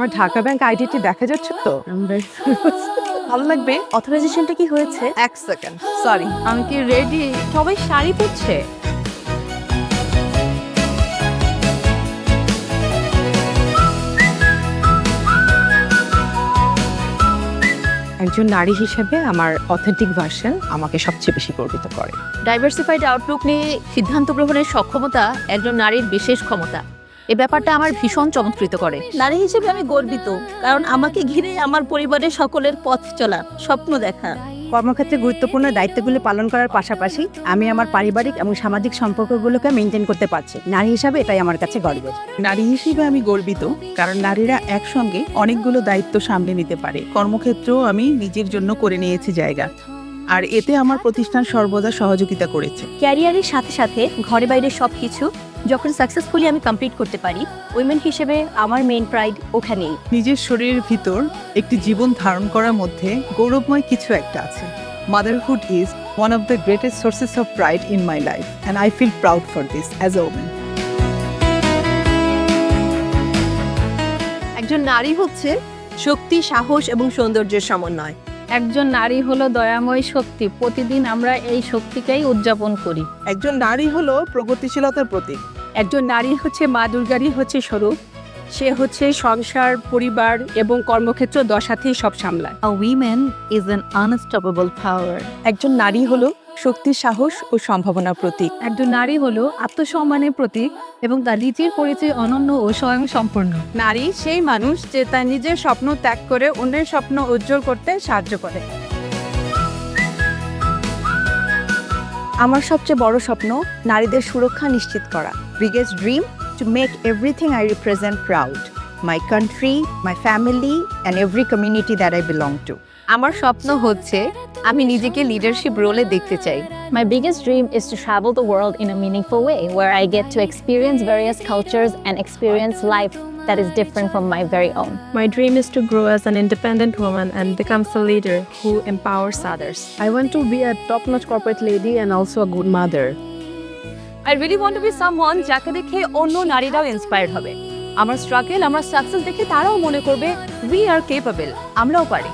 আমার ঢাকা ব্যাংক আইডিটি দেখা যাচ্ছে তো? ভালো লাগবে। অথরাইজেশনটা কি হয়েছে? 1 সেকেন্ড, সরি। আমি কি রেডি? সবাই শাড়ি পরছে। একজন নারী হিসেবে আমার অথেন্টিক ভার্সন আমাকে সবচেয়ে বেশি গর্বিত করে। ডাইভার্সিফাইড আউটলুক নিয়ে সিদ্ধান্ত গ্রহণের সক্ষমতা একজন নারীর বিশেষ ক্ষমতা। এই ব্যাপারটা আমার ভীষণ চমৎকৃত করে। নারী হিসেবে আমি গর্বিত, কারণ আমাকে ঘিরে আমার পরিবারের সকলের পথ চলা, স্বপ্ন দেখা। কর্মক্ষেত্রে গুরুত্বপূর্ণ দায়িত্বগুলো পালন করার পাশাপাশি আমি আমার পারিবারিক এবং সামাজিক সম্পর্কগুলোকে মেনটেন করতে পারছি। নারী হিসাবে এটাই আমার কাছে গর্বের। নারী হিসেবে আমি গর্বিত, কারণ নারীরা একসঙ্গে অনেকগুলো দায়িত্ব সামলে নিতে পারে। কর্মক্ষেত্রেও আমি নিজের জন্য করে নিয়েছি জায়গা, আর এতে আমার প্রতিষ্ঠান সর্বদা সহযোগিতা করেছে। ক্যারিয়ারের সাথে সাথে ঘরে বাইরে সবকিছু যখন সাকসেসফুলি আমি কমপ্লিট করতে পারি, উইমেন হিসেবে আমার মেইন প্রাইড ওখানেই। নিজের শরীরের ভিতর একটি জীবন ধারণ করার মধ্যে গৌরবময় কিছু একটা আছে। Motherhood is one of the greatest sources of pride in my life, and I feel proud for this as a woman. একজন নারী হচ্ছে শক্তি, সাহস এবং সৌন্দর্যের সমন্বয়। একজন নারী হলো দয়াময় শক্তি। প্রতিদিন আমরা এই শক্তিকেই উদযাপন করি। একজন নারী হলো প্রগতিশীলতার প্রতীক। একজন নারী হচ্ছে মা দুর্গারই স্বরূপ। সে হচ্ছে সংসার, পরিবার এবং কর্মক্ষেত্র দশাতেই সব সামলায়। A woman is an unstoppable power. একজন নারী হলো শক্তি, সাহস ও সম্ভাবনার প্রতীক। একজন নারী হলো আত্মসম্মানের প্রতীক এবং তার নিজের পরিচয় অনন্য ও স্বয়ংসম্পূর্ণ। নারী সেই মানুষ যে তার নিজের স্বপ্ন ত্যাগ করে অন্যের স্বপ্ন উজ্জ্বল করতে সাহায্য করে। আমার সবচেয়ে বড় স্বপ্ন নারীদের সুরক্ষা নিশ্চিত করা। Biggest dream to make everything I represent proud, my country, my family and every community that I belong to. আমার স্বপ্ন হচ্ছে আমি নিজেকে লিডারশিপ রোলে দেখতে চাই। My biggest dream is to travel the world in a meaningful way, where I get to experience various cultures and experience life that is different from my very own. My dream is to grow as an independent woman and become a leader who empowers others. I want to be a top-notch corporate lady and also a good mother. I really want to be someone যাকে দেখে অন্য নারীরাও inspired হবে। আমার struggle, আমার success দেখে তারাও মনে করবে we are capable, আমরাও পারি।